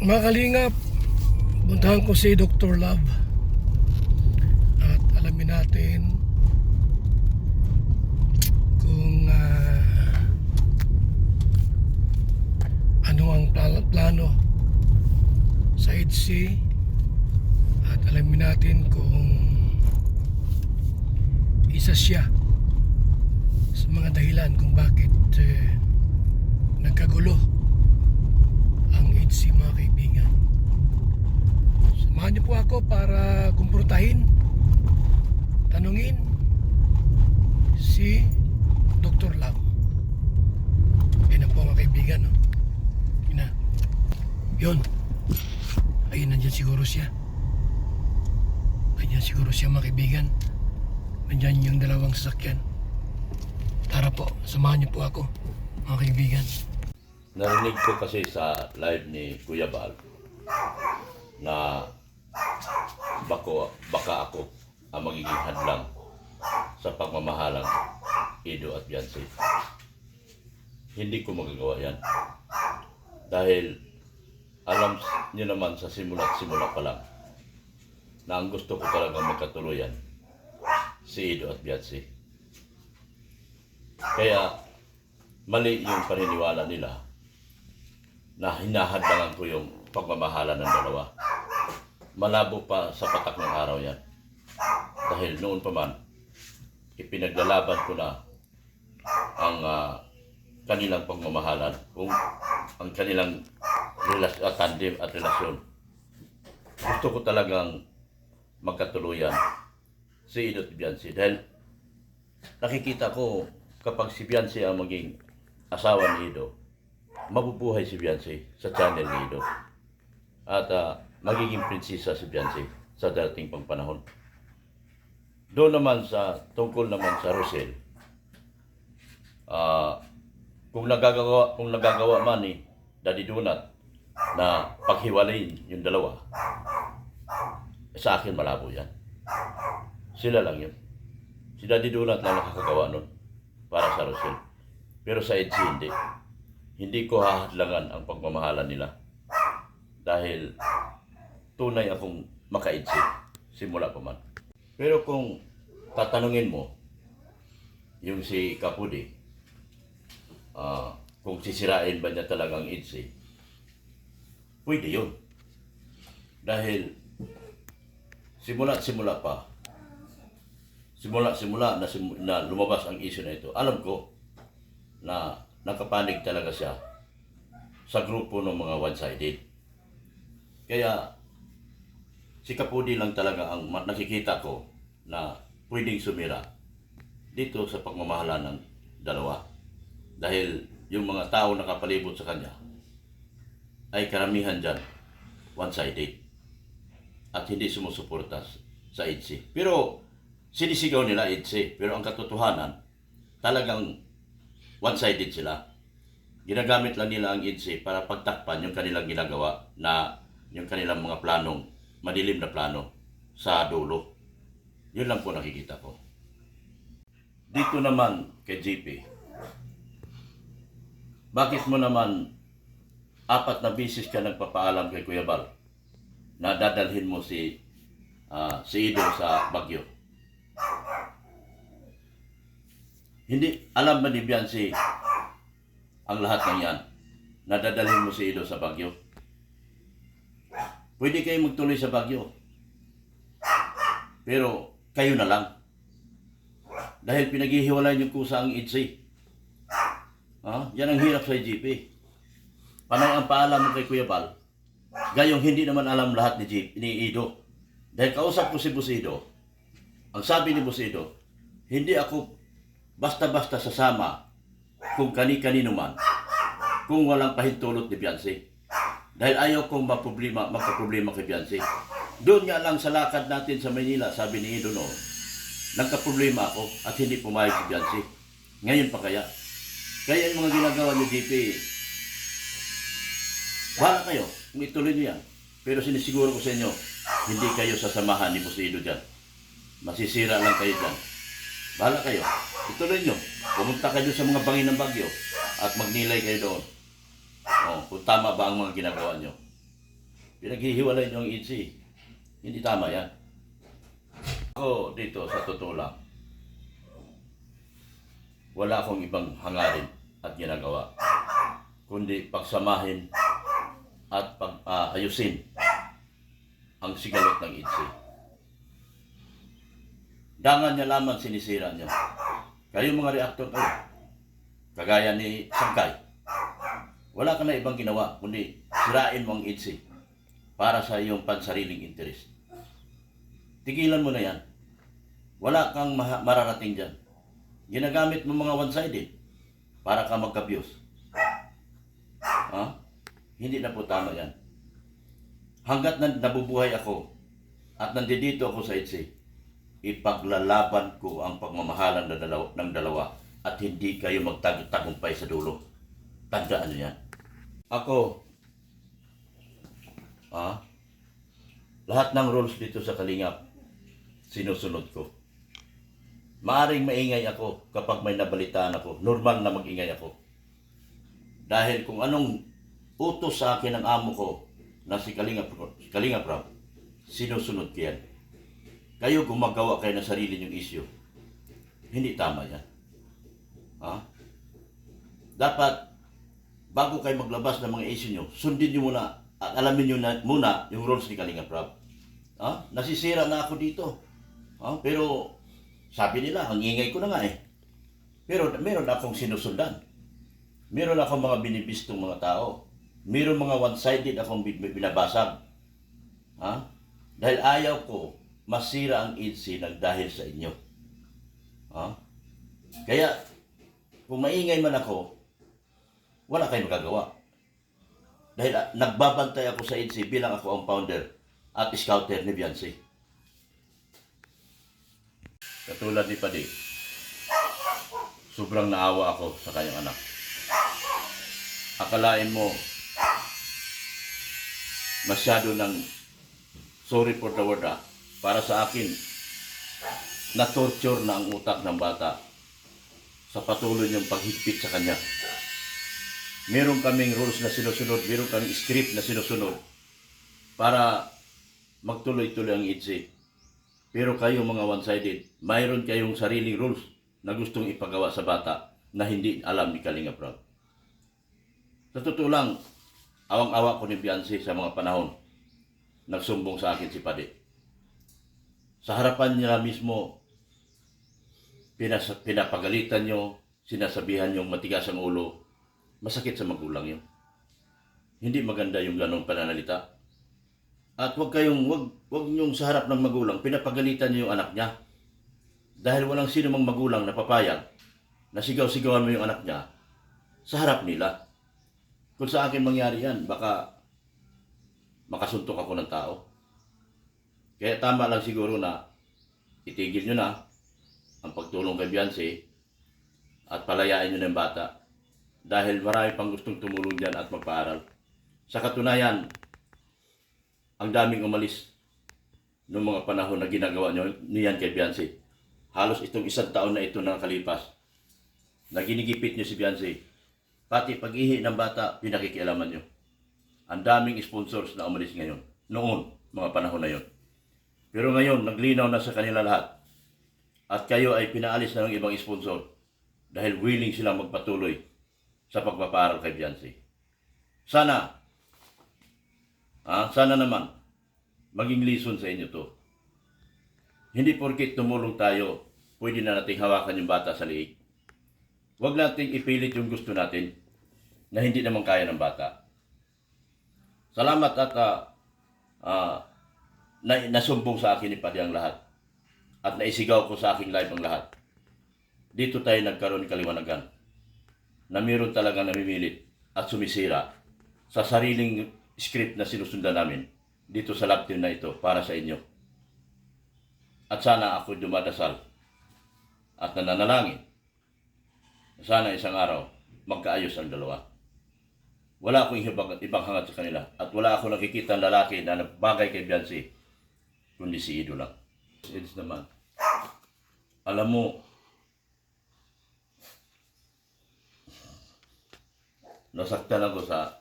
Mga kalingap, puntahan ko si Dr. Love at alamin natin kung ano ang plano sa EDC at alamin natin kung isa siya sa mga dahilan kung bakit nagkagulo ang EDC, mga kaibigan. Samahan niyo po ako para kumprontahin, tanungin si Dr. Love. Yan po mga kaibigan, no? Yun. Ayun, nandyan siguro siya. Nandyan siguro siya, mga kaibigan. Nandyan yung dalawang sasakyan. Tara po, samahan niyo po ako, mga kaibigan. Narinig ko kasi sa live ni Kuya Bal na baka ako ang magiging hadlang sa pagmamahalang Ido at Beyonce. Hindi ko magagawa yan. Dahil alam niyo naman sa simula pa lang na ang gusto ko talagang magkatuluyan si Ido at Beyonce. Kaya mali yung paniniwala nila na hinahadlangan ko yung pagmamahala ng dalawa. Malabo pa sa patak ng araw yan. Dahil noon pa man, ipinaglalaban ko na ang kanilang pagmamahalan, kung ang kanilang tandem at relasyon. Gusto ko talagang magkatuluyan si Ido at Beyonce. Dahil nakikita ko kapag si Beyonce ang maging asawa ni Ido, mabubuhay si Beyonce sa channel ni Ido. At magiging prinsesa si Beyonce sa darating pang panahon. Doon naman tungkol naman sa Rosel, kung nagagawa man ni Daddy Donut na paghiwalayin yung dalawa, sa akin malabo yan. Sila lang yun. Si Daddy Donut lang nakakagawa nun para sa Rosel. Pero sa EDC hindi. Hindi ko hahadlangan ang pagmamahalan nila. Dahil tunay akong maka-EDC simula pa man. Pero kung tatanungin mo yung si Kapudi, kung sisirain ba niya talagang EDC, pwede yun. Dahil simula na lumabas ang issue na ito, alam ko na nakapanig talaga siya sa grupo ng mga one-sided. Kaya si Kapudi lang talaga ang nakikita ko na pwedeng sumira dito sa pagmamahala ng dalawa. Dahil yung mga tao nakapalibot sa kanya ay karamihan dyan one-sided at hindi sumusuporta sa EDC. Pero sinisigaw nila EDC, pero ang katotohanan talagang one-sided sila. Ginagamit lang nila ang EDC para pagtakpan yung kanilang ginagawa na yung kanilang mga planong, madilim na plano sa dulo. Yun lang po nakikita ko. Dito naman kay JP, bakit mo naman 4 na bisis ka nagpapaalam kay Kuya Bal na dadalhin mo si Ido sa Baguio? Hindi alam ba ni Beyonce ang lahat ng yan? Nadadalhin mo si Ido sa Baguio? Pwede kayo magtuloy sa Baguio. Pero kayo na lang. Dahil pinaghihiwalay niyo kusa ang EDC. Yan ang hirap sa IGP. Panay ang paalam mo kay Kuya Bal, gayong hindi naman alam lahat ni Ido. Dahil kausap ko si Busido, ang sabi ni Busido, hindi ako basta-basta sasama kung kani-kanino man, kung walang pahintulot ni Beyonce. Dahil ayaw kong magkaproblema kay Beyonce. Doon nga lang sa lakad natin sa Manila, sabi ni Ido noon, nagkaproblema ako at hindi pumayag si Beyonce. Ngayon pa kaya? Kaya yung mga ginagawa ni JP, bahala kayo kung ituloy niyo yan. Pero sinisiguro ko sa inyo, hindi kayo sasamahan ni Busido dyan. Masisira lang kayo dyan. Bahala kayo. Ituloy nyo. Pumunta kayo sa mga bangin ng Baguio at magnilay kayo doon. Kung tama ba ang mga ginagawa nyo. Pinaghihiwalay niyo ang EDC. Hindi tama yan. Ako dito, sa totoo lang, wala akong ibang hangarin at ginagawa, kundi pagsamahin at ayusin ang sigalot ng EDC. Dangan niya lamang sinisira niya. Kayo mga reaktor kayo, kagaya ni Sangkay, wala ka na ibang ginawa kundi sirain mo ang EDC para sa iyong pansariling interest. Tigilan mo na yan. Wala kang mararating dyan. Ginagamit mo mga one-sided para ka magka-views. Ha? Hindi na po tama yan. Hanggat nabubuhay ako at nandito ako sa EDC, ipaglalaban ko ang pagmamahalan ng dalawa at hindi kayo magtagumpay sa dulo. Tandaan nyo yan. Ako, lahat ng rules dito sa Kalingap, sinusunod ko. Maaring maingay ako kapag may nabalitaan ako. Normal na mag-ingay ako. Dahil kung anong utos sa akin ng amo ko na si Kalingap Rob, sinusunod ko yan. Kayo gumagawa kayo ng sarili niyong issue. Hindi tama yan. Dapat, bago kayo maglabas ng mga issue niyo, sundin niyo muna at alamin niyo muna yung rules ni Kalingap Rob. Nasisira na ako dito. Pero sabi nila, ang ingay ko na nga eh. Pero meron akong sinusundan. Meron akong mga binibistong mga tao. Meron mga one-sided akong binabasag. Dahil ayaw ko masira ang EDC ng dahil sa inyo. Kaya, kung maingay man ako, wala kayong magagawa. Dahil nagbabantay ako sa EDC bilang ako ang founder at scouter ni Beyonce. Katulad ni Padi, sobrang naawa ako sa kanyang anak. Akalain mo, masyado ng sorry for the word para sa akin, na-torture na ang utak ng bata sa patuloy niyang paghigpit sa kanya. Meron kaming rules na sinusunod, meron kaming script na sinusunod para magtuloy-tuloy ang EDC. Pero kayo mga one-sided, mayroon kayong sariling rules na gustong ipagawa sa bata na hindi alam ni Kalingap Rob. Sa totoo lang, awang-awa ko ni Beyonce sa mga panahon nagsumbong sa akin si Padi. Sa harapan niya mismo, pinapagalitan niyo, sinasabihan niyong matigas ang ulo, masakit sa magulang yun. Hindi maganda yung ganong pananalita. At wag niyong sa harap ng magulang, pinapagalitan niyo yung anak niya. Dahil walang sino mang magulang na papayag na sigaw-sigawan mo yung anak niya sa harap nila. Kung sa akin mangyari yan, baka makasuntok ako ng tao. Kaya tama lang siguro na itigil nyo na ang pagtulong kay Beyonce at palayain nyo na yung bata. Dahil marami pang gustong tumulong dyan at magpaaral. Sa katunayan, ang daming umalis noong mga panahon na ginagawa niyan kay Beyonce. Halos itong isang taon na ito nakalipas na ginigipit niyo si Beyonce. Pati pag-ihi ng bata, pinakikialaman niyo. Ang daming sponsors na umalis ngayon. Noon, mga panahon na yon. Pero ngayon, naglinaw na sa kanila lahat. At kayo ay pinaalis na ng ibang sponsor dahil willing silang magpatuloy sa pagpapaaral kay Beyonce. Sana naman, maging lesson sa inyo to. Hindi porkit tumulong tayo, pwede na nating hawakan yung bata sa liig. Huwag nating ipilit yung gusto natin na hindi naman kaya ng bata. Salamat at nasumbong sa akin ni Padi ang lahat. At naisigaw ko sa aking live ang lahat. Dito tayo nagkaroon ng kaliwanagan na mayroon talaga namimilit at sumisira sa sariling script na sinusundan namin dito sa lab team na ito para sa inyo. At sana ako dumadasal at nananalangin na sana isang araw magkaayos ang dalawa. Wala akong ibang hangat sa kanila at wala akong nakikita ng lalaki na bagay kay Beyonce kundi si Ido lang. It's naman. Alam mo, nasaktan ako sa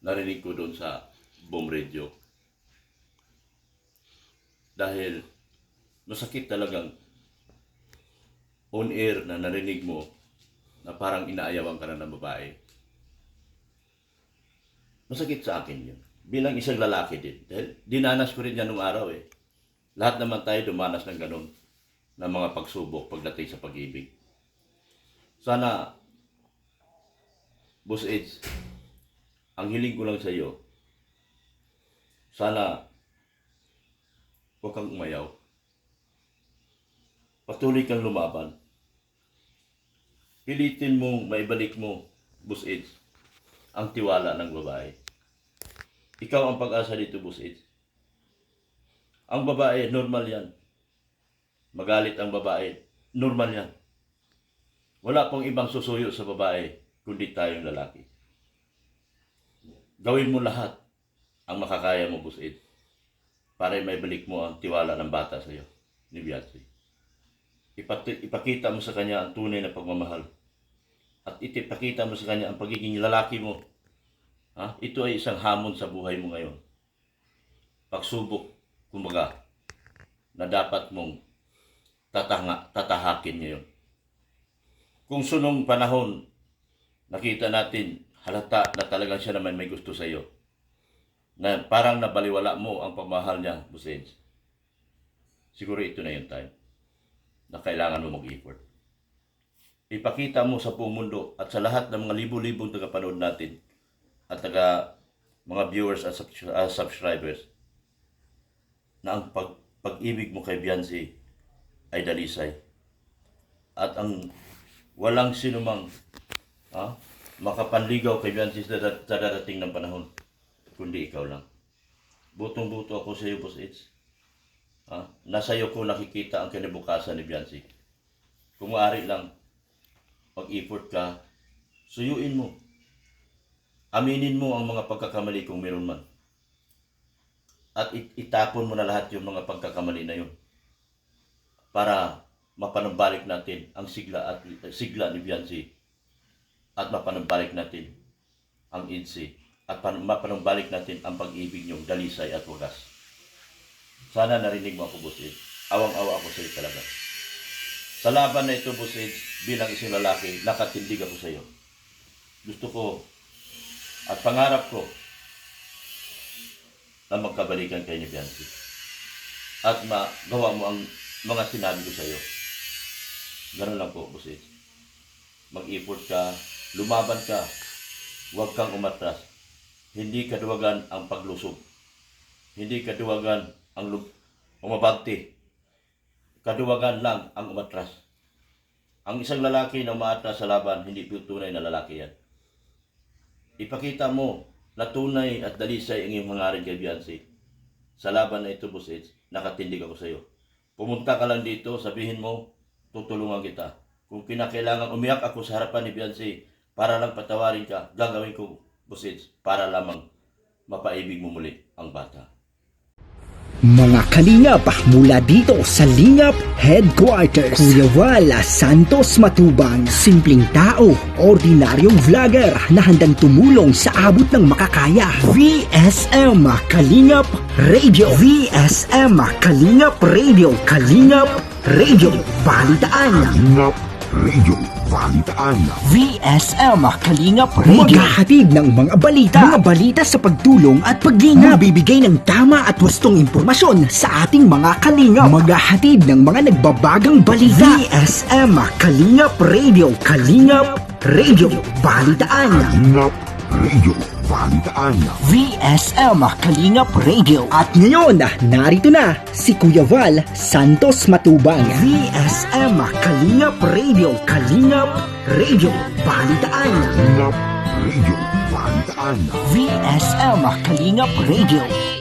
narinig ko doon sa Boom Radio. Dahil masakit talagang on air na narinig mo na parang inaayawan ka na ng babae. Masakit sa akin yun. Bilang isang lalaki din. Dahil dinanas ko rin yan nung araw eh. Lahat naman tayo dumanas ng ganun ng mga pagsubok pagdating sa pag-ibig. Sana, Boss Eds, ang hiling ko lang sa iyo, sana huwag kang umayaw. Patuloy kang lumaban. Pilitin mong maibalik mo, Boss Eds, ang tiwala ng babae. Ikaw ang pag-asa dito, Boss Eds. Ang babae, normal yan. Magalit ang babae, normal yan. Wala pong ibang susuyo sa babae, kundi tayong lalaki. Gawin mo lahat ang makakaya mo, Boss Eds, para maibalik mo ang tiwala ng bata sa iyo, ni Beyonce. Ipakita mo sa kanya ang tunay na pagmamahal. At ipakita mo sa kanya ang pagiging lalaki mo. Ito ay isang hamon sa buhay mo ngayon. Pagsubok, kumbaga, na dapat mong tatahakin ngayon. Kung sunong panahon, nakita natin, halata na talagang siya naman may gusto sa iyo. Na parang nabaliwala mo ang pagmahal niya, Boss Eds. Siguro ito na yung time na kailangan mo mag-effort. Ipakita mo sa buong mundo at sa lahat ng mga libo-libong tagapanood natin at mga viewers at subscribers na ang pag-ibig mo kay Beyonce ay dalisay. At ang walang sinumang makapanligaw kay Beyonce sa darating ng panahon, kundi ikaw lang. Butong-buto ako sa iyo, Boss Eds. Nasa iyo ko nakikita ang kinabukasan ni Beyonce. Kung maaari lang, mag-effort ka, suyuin mo. Aminin mo ang mga pagkakamali kung meron man. At itapon mo na lahat yung mga pagkakamali na yun. Para mapanambalik natin ang sigla ni Beyonce. At mapanambalik natin ang IDSI. At mapanambalik natin ang pag-ibig niyong dalisay at wagas. Sana narinig mo ako, Boss Eds. Awang-awa ako sa iyo talaga. Sa laban na ito, Boss Eds, bilang isang lalaki, nakatindig ako sa iyo. Gusto ko at pangarap ko na magkabalikan kayo ni Beyonce. At magawa mo ang mga sinabi ko sa iyo. Ganun lang po, Boss Eds. Mag-effort ka, lumaban ka, huwag kang umatras. Hindi kaduwagan ang paglusog. Hindi kaduwagan ang umabagti. Kaduwagan lang ang umatras. Ang isang lalaki na umaatras sa laban, hindi tunay na lalaki yan. Ipakita mo na tunay at dalisay ang iyong hangarin kay Beyonce. Sa laban na ito, Boss Eds, nakatindig ako sa iyo. Pumunta ka lang dito, sabihin mo, tutulungan kita. Kung kinakailangan umiyak ako sa harapan ni Beyonce para lang patawarin ka, gagawin ko, Boss Eds, para lamang mapaibig mo muli ang bata. Mga kalingap, mula dito sa Lingap Headquarters, Kuya Wala Santos Matubang, simpleng tao, ordinaryong vlogger na handang tumulong sa abot ng makakaya. VSM Kalingap Radio, VSM Kalingap Radio, Kalingap Radio, Balitaan. Kalingap Radio, Balitaan. VSM Kalingap Radio, maghahatid ng mga balita sa pagtulong at paglinga, bibigay ng tama at wastong impormasyon sa ating mga kalingap, maghahatid ng mga nagbabagang balita. VSM Kalingap Radio, Kalingap Radio, Balitaan. Kalingap Radio, Balitaan. VSM Kalingap Radio. At ngayon, narito na si Kuya Val Santos Matubang. VSM Kalingap Radio, Kalingap Radio, Balitaan. Kalingap Radio, Balitaan. VSM Kalingap Radio.